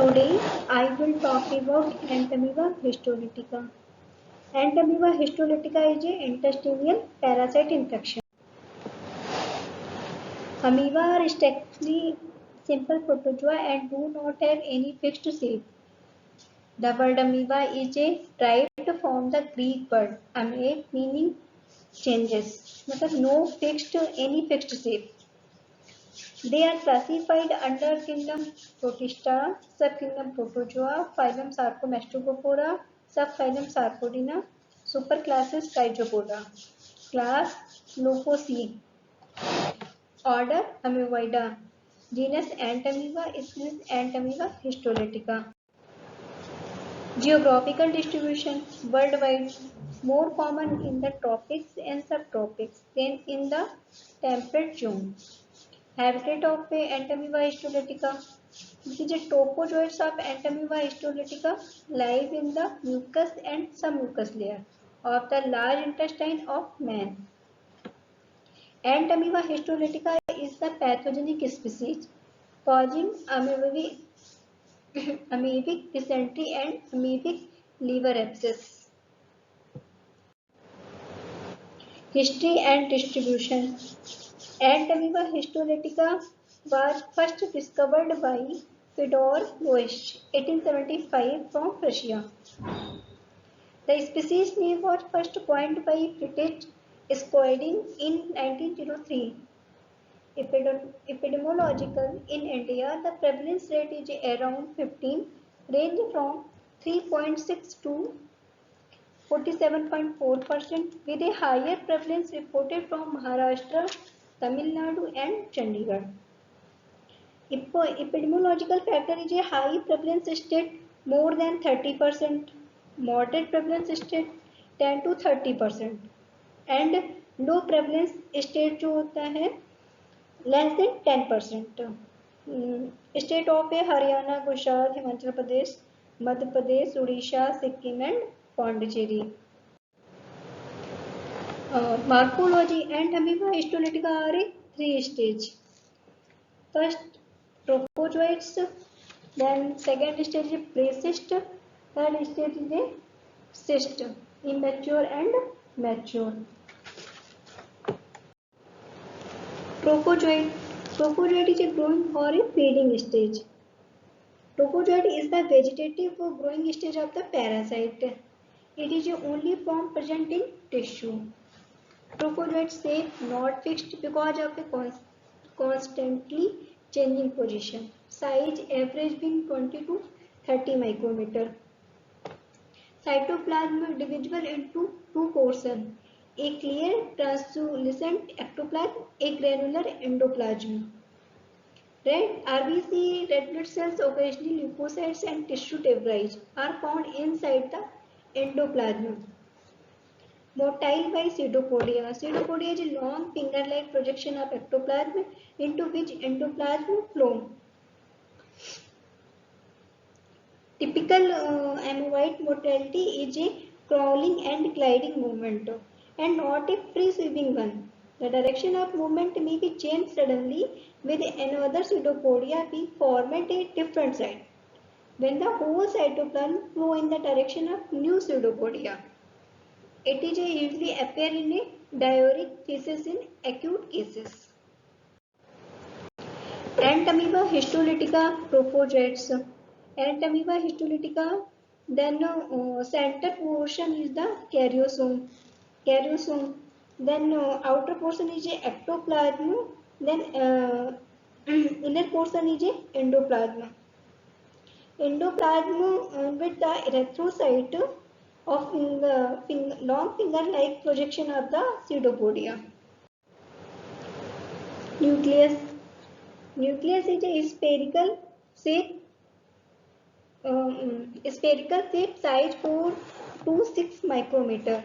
Today I will talk about Entamoeba histolytica. Entamoeba histolytica is an intestinal parasite infection. Amoeba are strictly simple protozoa and do not have any fixed shape. The word amoeba is derived from the Greek word ame meaning changes. मतलब no fixed any fixed shape. They are classified under kingdom Protista, subkingdom Protozoa, phylum Sarcomastophora, subphylum Sarcodina, superclasses Trichopoda, class Leucoceae, order Amoeboida, genus Entamoeba, species Entamoeba histolytica. Geographical distribution worldwide, more common in the tropics and subtropics than in the temperate zone. Habitat of Entamoeba histolytica. The topozoids of Entamoeba histolytica live in the mucus and submucous layer of the large intestine of man. Entamoeba histolytica is the pathogenic species causing amoebic dysentery and amoebic liver abscess. History and distribution. Entamoeba histolytica was first discovered by Fyodor Loesch, 1875, from Russia. The species name was first coined by British Scoiding in 1903. Epidemiological in India, the prevalence rate is around 15, range from 3.6 to 47.4%, with a higher prevalence reported from Maharashtra, Tamil Nadu and Chandigarh. Epidemiological factor is a high prevalence state more than 30%, moderate prevalence state 10 to 30% and low prevalence state जो होता है less than 10%. State of Haryana, Gujarat, Himachal Pradesh, Madhya Pradesh, Orissa, Sikkim and Pondicherry. Morphology and Amoeba histolytica are in 3 stages. First, tropozoites, then second stage is precyst, third stage is a cyst, immature and mature. Tropozoid is a growing or a feeding stage. Tropozoid is the vegetative growing stage of the parasite. It is the only form present in tissue. Tropozoid shape not fixed because of a constantly changing position. Size average being 20 to 30 micrometer. Cytoplasm divisible into two portions. A clear translucent ectoplasm, a granular endoplasm. Red RBC, red blood cells, occasionally leukocytes and tissue debris are found inside the endoplasm. Motile by pseudopodia. Pseudopodia is a long finger-like projection of ectoplasm into which endoplasm flow. Typical amoeboid motility is a crawling and gliding movement and not a free-sweeping one. The direction of movement may be changed suddenly with another pseudopodia being formed at a different site when the whole cytoplasm flow in the direction of new pseudopodia. It is usually appear in a diarrheic feces in acute cases. Entamoeba histolytica propogates. Entamoeba histolytica, then center portion is the karyosome. Then outer portion is a ectoplasm. Then inner portion is a endoplasm. Endoplasm with the erythrocyte of long finger-like projection of the pseudopodia. Nucleus is a spherical shape size 4 to 6 micrometer.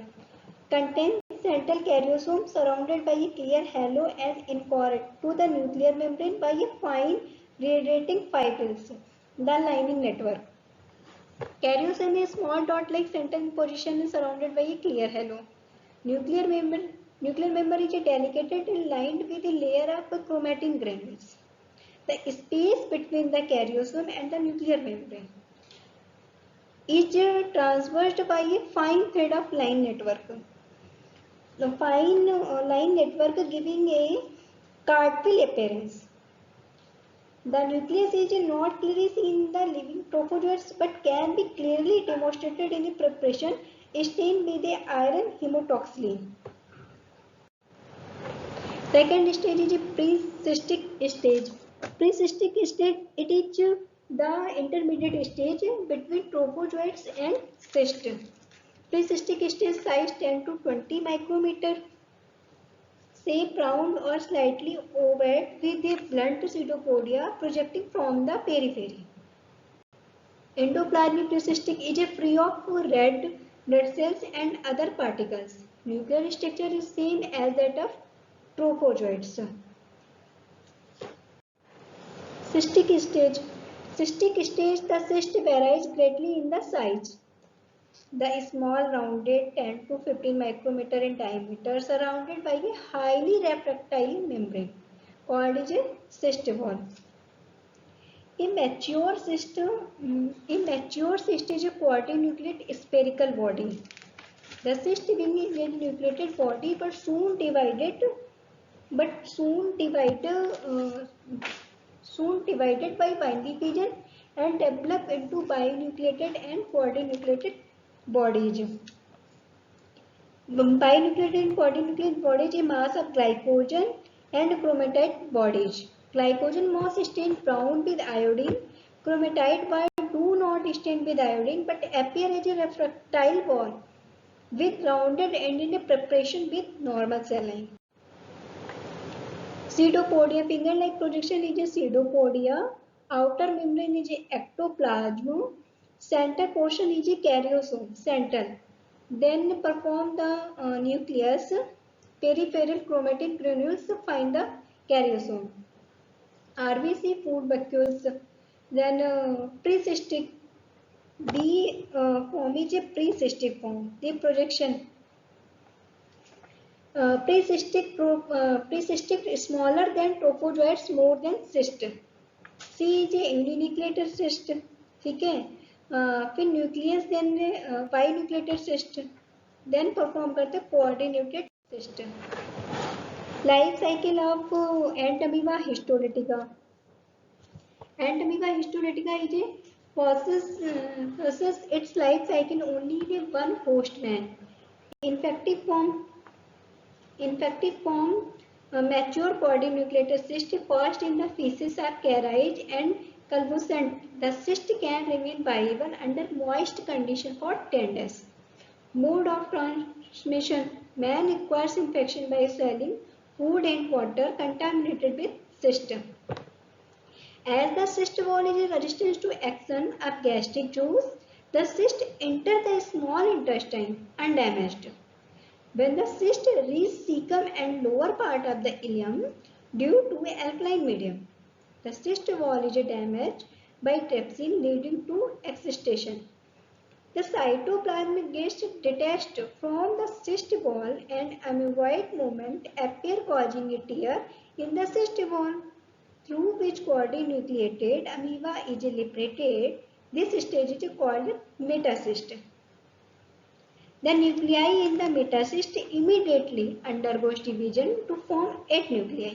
Contains central karyosome surrounded by a clear halo and incorporate to the nuclear membrane by a fine radiating fibrils, the lining network. Karyosome is small dot-like center in position and surrounded by a clear halo. Nuclear member is delicate and lined with a layer of chromatin granules. The space between the karyosome and the nuclear membrane is traversed by a fine thread of line network. The fine line network giving a cartwheel appearance. The nucleus is not clearly seen in the living trophozoites but can be clearly demonstrated in the preparation stained with the iron hematoxylin. Second stage is pre-cystic stage. Pre-cystic stage, it is the intermediate stage between trophozoites and cyst. Pre-cystic stage size 10 to 20 micrometer, shape round or slightly ovate with a blunt pseudopodia projecting from the periphery. Endoplasmic pre-cystic is free of red blood cells and other particles. Nuclear structure is same as that of trophozoites. Cystic stage. Cystic stage, the cyst varies greatly in the size. The small rounded 10 to 15 micrometer in diameter surrounded by a highly retractile membrane called as a cyst wall. Immature cyst is a quadrinucleate spherical body. The cyst being a nucleated body but soon divided by binding region and develop into binucleated and quadrinucleated bodies. Binucleated and quadrinucleated bodies a mass of glycogen and chromatide bodies. Glycogen mass stained brown with iodine. Chromatide bar do not stain with iodine but appear as a refractile ball with rounded end in a preparation with normal cell line. Pseudopodia, finger-like projection is a pseudopodia. Outer membrane is a ectoplasm. Center portion is a karyosome, central. Then perform the nucleus. Peripheral chromatin granules find the karyosome. RBC food vacuoles. Then pre-cystic. B form is a pre-cystic form. The projection. Pre-cystic is smaller than trophozoites, more than cyst. C is a uninucleated cyst. ठीक है. फिर nucleus then binucleated cyst then perform करते coordinated cyst. Life cycle of Entamoeba histolytica. Entamoeba histolytica is a process its life cycle only in one host man. Infective form, mature quadrinucleated cyst first in the feces are carried and convalescent. The cyst can remain viable under moist condition for 10 days. Mode of transmission: man acquires infection by swallowing food and water contaminated with cyst. As the cyst wall is resistant to action of gastric juice, the cyst enters the small intestine undamaged. When the cyst reaches cecum and lower part of the ileum due to alkaline medium, the cyst wall is damaged by trypsin leading to excitation. The cytoplasm gets detached from the cyst wall and amoeboid movement appear causing a tear in the cyst wall through which quadrinucleated amoeba is liberated. This stage is called metacyst. The nuclei in the metacyst immediately undergoes division to form 8 nuclei.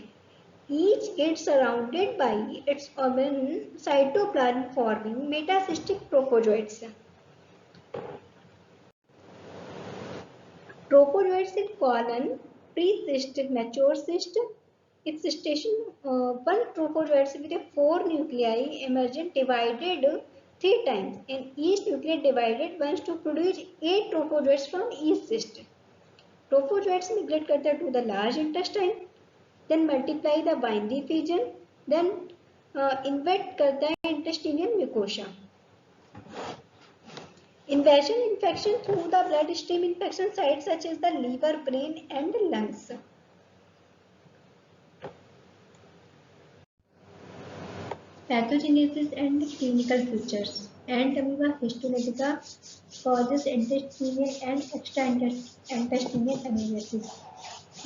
Each gets surrounded by its own cytoplasm forming metacystic trophozoites. Trophozoites in colon, pre-cyst, mature cyst. Excitation, one trophozoites with 4 nuclei emergent divided 3 times and each nuclei divided once to produce 8 trophozoites from each cyst. Trophozoites migrate करते to the large intestine, then multiply the binding region, then invade करता है intestinal mucosa. Invasion infection through the bloodstream infection sites such as the liver, brain and lungs. Pathogenesis and clinical features. Ant amoeba histolytica causes intestinal and extraintestinal amebiasis.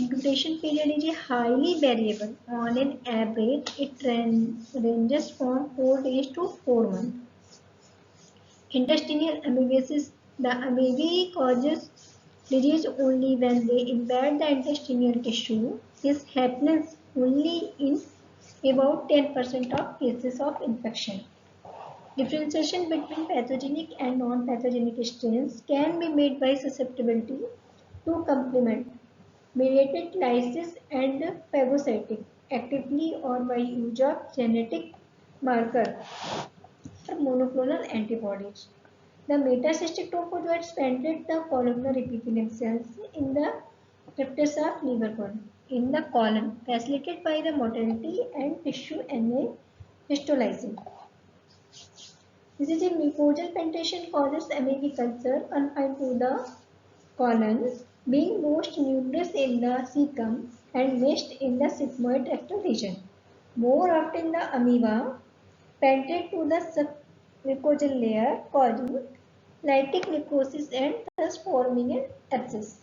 Incubation period is highly variable. On an average, it ranges from 4 days to 4 months. Intestinal amoebasis. The amoeba causes disease only when they invade the intestinal tissue. This happens only in about 10% of cases of infection. Differentiation between pathogenic and non-pathogenic strains can be made by susceptibility to complement, mediated lysis and phagocytic, actively or by use of genetic marker or monoclonal antibodies. The metacystic trophozoites penetrate the columnar epithelium cells in the cryptus of liver in the colon, facilitated by the motility and tissue histolysing. This is a mucosal penetration causes amoebic ulcer confined to the colon, being most numerous in the cecum and least in the sigmoid rectal region. More often the amoeba penetrate to the submucosal layer, causing lytic necrosis and thus forming an abscess.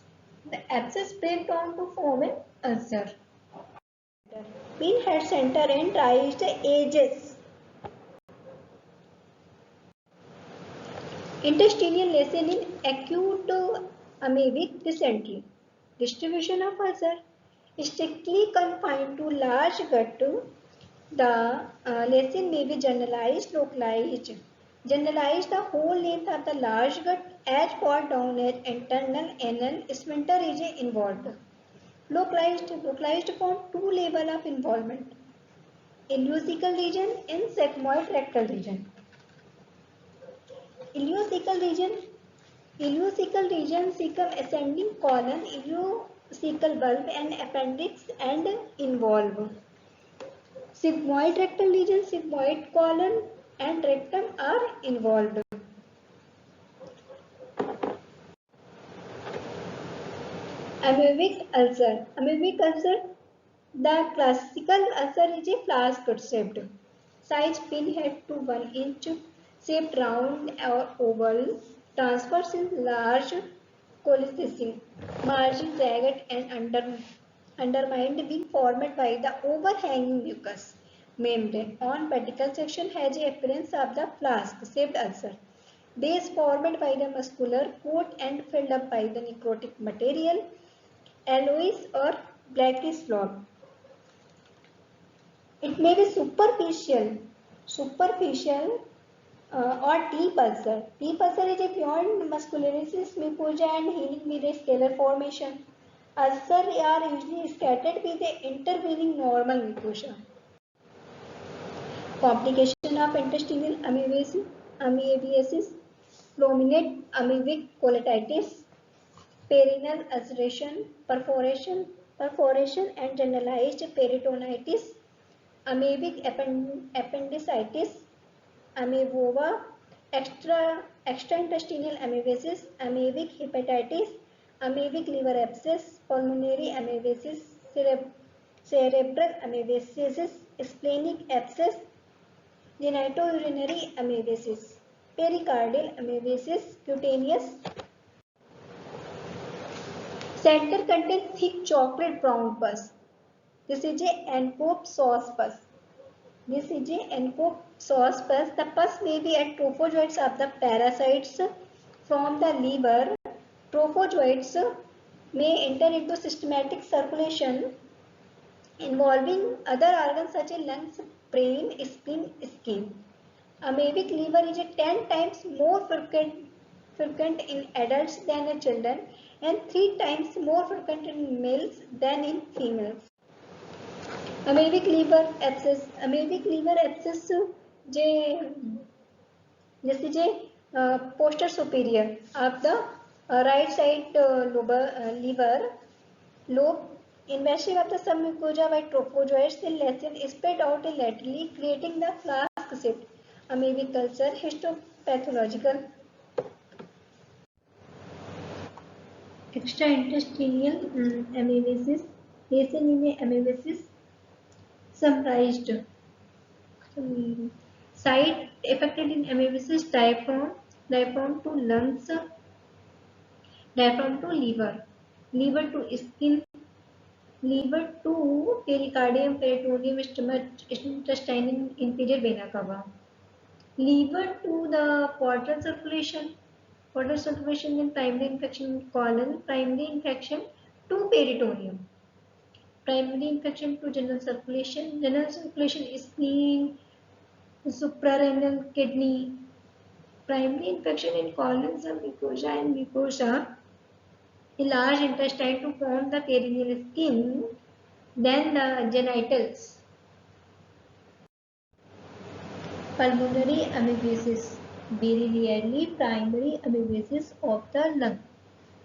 The abscess breaks down to form an ulcer. Pinhead center and raised edges. Intestinal lesion in acute amoebic dysentery. Distribution of ulcer strictly confined to large gut. The lesion may be generalized, localized. Generalized the whole length of the large gut as far down as internal anal sphincter is involved. Localized form two level of involvement. Ileocecal region and sigmoid rectal region. Ileocecal region cecum ascending colon, ileocecal bulb and appendix and involve. Sigmoid rectal region, sigmoid colon and rectum are involved. Amoebic ulcer. Amoebic ulcer, the classical ulcer is a flask shaped. Size pinhead to 1 inch, shaped round or oval, transverse in large cholestasis, margin jagged and undermined, being formed by the overhanging mucous membrane. On pedicle section has the appearance of the flask-shaped ulcer. Base formed by the muscular coat and filled up by the necrotic material, alloys or blackish fluid. It may be superficial or deep ulcer. Deep ulcer is a beyond muscularis mucosa and healing with a scalar formation. Ulcers are usually scattered with the intervening normal mucosa. Complication of intestinal amoebiasis, prominent amoebic colitis, perineal ulceration, perforation and generalized peritonitis, amoebic appendicitis, amoeboa, extraintestinal amoebiasis, amoebic hepatitis, amoebic liver abscess, pulmonary amoebiasis, cerebral amoebiasis, splenic abscess, genitourinary amoebiasis, pericardial amoebiasis, cutaneous. Center contains thick chocolate brown pus. This is a ENCOP sauce pus. The pus may be at trophozoites of the parasites from the liver. Trophozoites may enter into systematic circulation involving other organs such as lungs, brain, spleen, skin. Amoebic liver is 10 times more frequent in adults than in children and 3 times more frequent in males than in females. Amoebic liver abscess this is a posterior superior of the right side liver lobe, invasive of the submucosa by trophozoites. The lesion is spread out laterally, creating the flask-shaped amoebic ulcer. Histopathological. Extraintestinal amoebiasis. Lesion in amoebiasis summarized. Site affected in amoebiasis: diaphragm to lungs, diaphragm to liver, liver to skin, liver to pericardium, peritoneum, stomach, intestine, inferior vena cava. Liver to the portal circulation in primary infection colon, primary infection to peritoneum, primary infection to general circulation spleen, suprarenal kidney, primary infection in colons of mucosa and mucosa, in large intestine to form the perineal skin, then the genitals. Pulmonary amebiasis, very rarely primary amebiasis of the lung,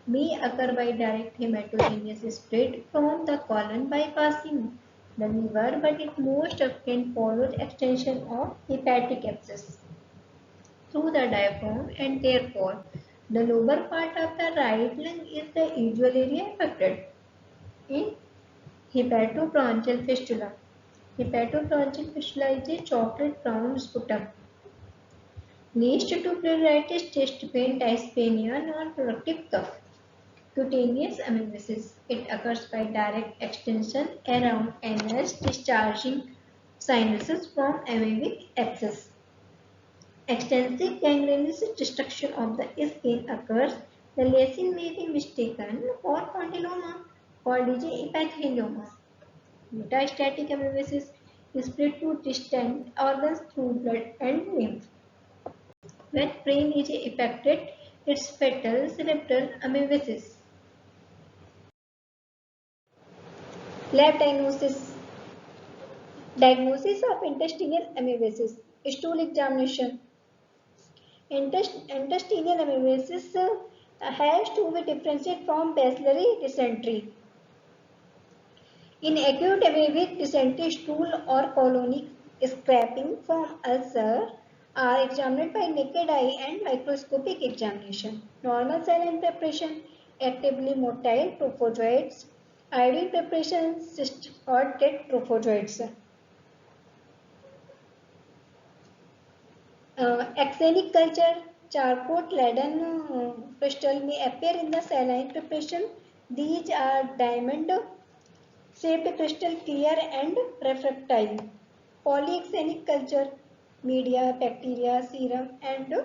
may occur by direct hematogenous spread from the colon bypassing the liver, but it most often follows extension of hepatic abscess through the diaphragm, and therefore the lower part of the right lung is the usual area affected. In hepatobronchial fistula, hepatobronchial fistula is a chocolate brown sputum leads to pleuritis, chest pain, dyspnea, non-productive cough. Cutaneous amebiasis. It occurs by direct extension around anus, discharging sinuses from amebic abscess. Extensive gangrenous destruction of the skin occurs. The lesion may be mistaken for condyloma, called as epithelioma. Metastatic amebiasis is spread to distant organs through blood and lymph. When brain is affected, it's fatal cerebral amebiasis. Lab diagnosis. Diagnosis of intestinal amebiasis. Stool examination. Intestinal amebiasis has to be differentiated from bacillary dysentery. In acute amebic dysentery, stool or colonic scraping from ulcer are examined by naked eye and microscopic examination. Normal saline preparation, actively motile trophozoites, iodine preparation, cyst or dead trophozoites. Axenic culture, charcoal leaden crystal may appear in the saline preparation. These are diamond shaped crystal, clear and refractile. Polyaxenic culture, media, bacteria, serum and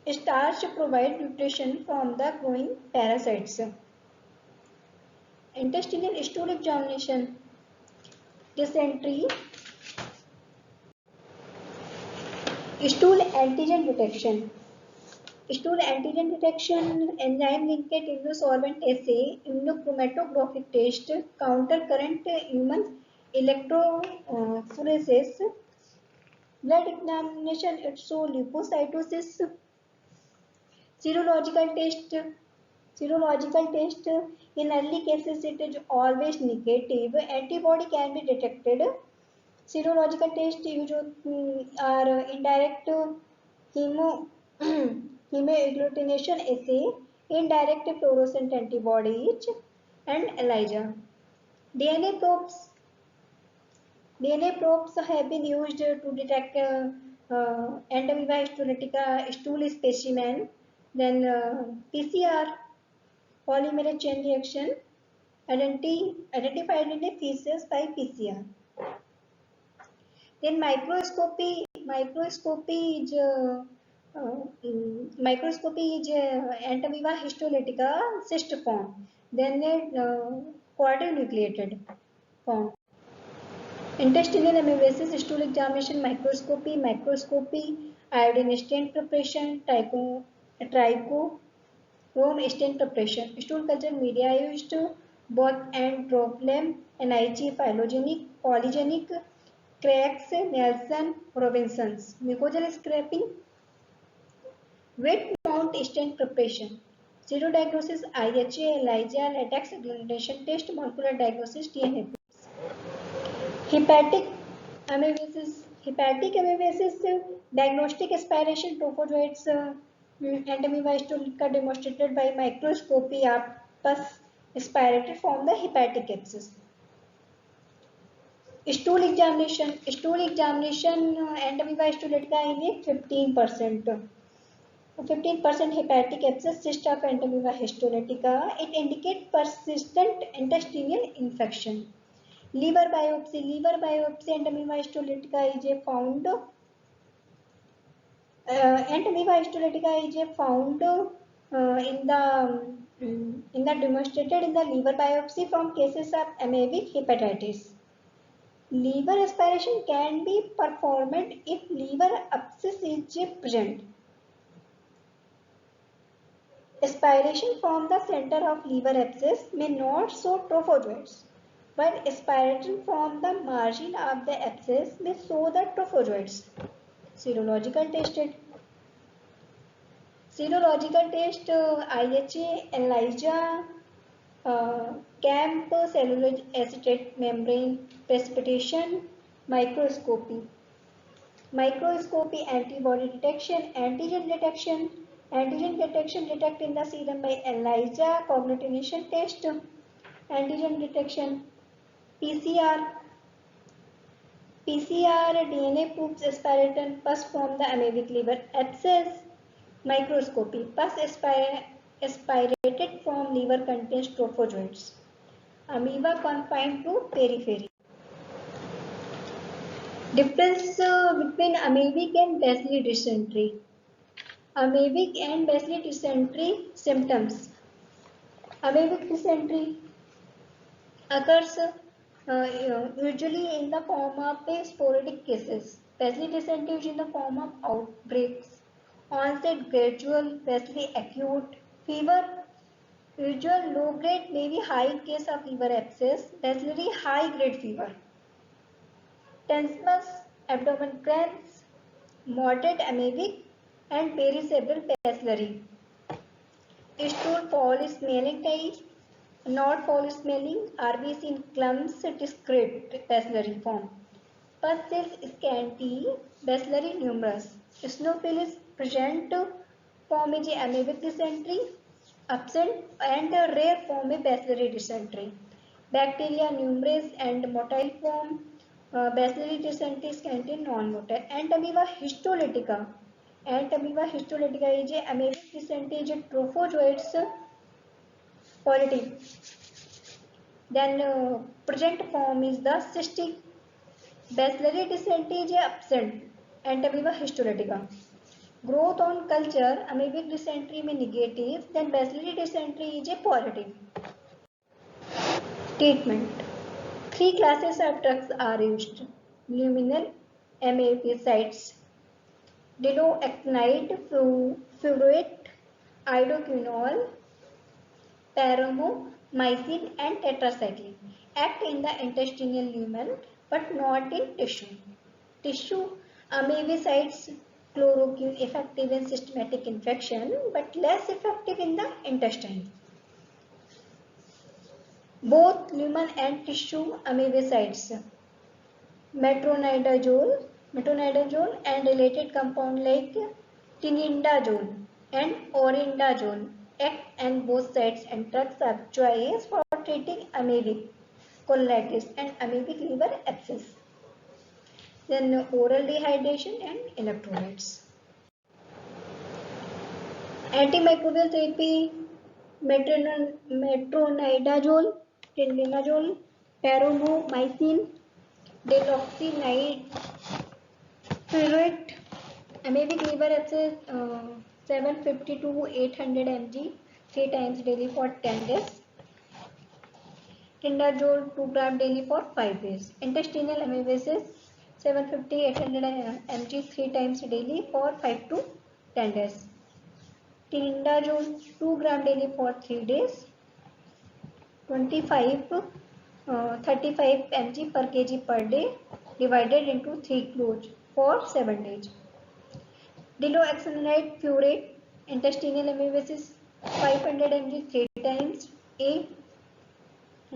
starch provide nutrition from the growing parasites. Intestinal stool examination, dysentery, stool antigen detection. Stool antigen detection, enzyme linked immunosorbent assay, immunochromatographic test, counter current human electrophoresis, blood examination, it show leukocytosis, serological test. Serological test, in early cases it is always negative. Antibody can be detected. Serological test are indirect hemo hemoagglutination assay, indirect fluorescent antibodies, and ELISA. DNA probes. DNA probes have been used to detect Endomoeba histolytica stool specimen. Then PCR, polymerase chain reaction, identified in a feces by PCR. Then microscopy is Entamoeba histolytica cyst form. Then quadrinucleated form. Intestinal amebiasis, stool examination, microscopy, iodine stain preparation, trichrome stain preparation. Stool culture media used both Androblem, NIG, phylogenetic, polygenic, Cracks, Nelson, Robinsons. Mucosal scraping, wet mount stent preparation. Serodiagnosis, IHA, ELISA, latex agglutination test, molecular diagnosis, DNA. Hepatic amebiasis. Hepatic amebiasis, diagnostic aspiration, trophozoites, Entamoeba histolytica demonstrated by microscopy, pus aspirated from the hepatic abscess. Stool examination, Entamoeba histolytica in a 15%. 15% hepatic abscess, cyst of Entamoeba histolytica. It indicates persistent intestinal infection. Liver biopsy. Liver biopsy Entamoeba histolytica is a found. Entamoeba histolytica is a found in the demonstrated in the liver biopsy from cases of amoebic hepatitis. Liver aspiration can be performed if liver abscess is present. Aspiration from the center of liver abscess may not show trophozoites, while aspiration from the margin of the abscess may show the trophozoites. Serological tested. Serological test IHA, ELISA, CAMP, cellular acetate membrane precipitation, microscopy. Microscopy, antibody detection, antigen detection. Antigen detection detect in the serum by ELISA, coagulation test, antigen detection, PCR. PCR DNA proves aspirated pus from the amoebic liver abscess. Microscopy, pus aspirated from liver contains trophozoites. Amoeba confined to periphery. Difference between amoebic and bacillary dysentery. Amoebic and bacillary dysentery symptoms. Amoebic dysentery occurs usually in the form of sporadic cases. Bacillary dysentery is in the form of outbreaks. Onset gradual, bacillary acute. Fever usual low grade, maybe high in case of liver abscess. Bacillary high grade fever. Tenesmus, abdomen cramps, moderate amoebic and pericerebral bacillary. Stool foul smelling type, not foul smelling, RBC in clumps, discrete bacillary form. Pus cells scanty, bacillary numerous. Eosinophils present, form is amoebic dysentery, absent and rare form is bacillary dysentery. Bacteria numerous and motile form, bacillary dysentery scanty, non-motile. Entamoeba histolytica. Entamoeba histolytica is a amoebic dysentery is a trophozoites positive. Then present form is the cystic. Bacillary dysentery is absent. Entamoeba histolytica. Growth on culture, amoebic dysentery may negative, then bacillary dysentery is a positive. Treatment. 3 classes of drugs are used. Luminal amoebicides, diloxanide, furoate, idoquinol, paromomycin and tetracycline. Act in the intestinal lumen but not in tissue. Tissue amoebicides, chloroquine effective in systematic infection but less effective in the intestine. Both lumen and tissue amoebicides, metronidazole and related compound like tinidazole and orindazole act on both sides and drugs of choice for treating amoebic colitis and amoebic liver abscess. Then oral dehydration and electrolytes. Antimicrobial therapy, metronidazole, tinidazole, paromomycin, diloxanide, furoate, amoebic liver abscess 750 to 800 mg 3 times daily for 10 days. Tinidazole 2 gram daily for 5 days. Intestinal amoebiasis 750-800 mg 3 times daily for 5 to 10 days. Tinidazole 2 gram daily for 3 days. 35 mg per kg per day divided into 3 clones for 7 days. Diloxanide furoate intestinal amoebiasis 500 mg 3 times a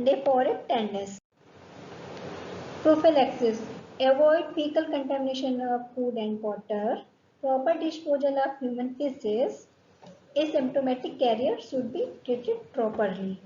day for 10 days. Prophylaxis. Avoid fecal contamination of food and water. Proper disposal of human feces. Asymptomatic carrier should be treated properly.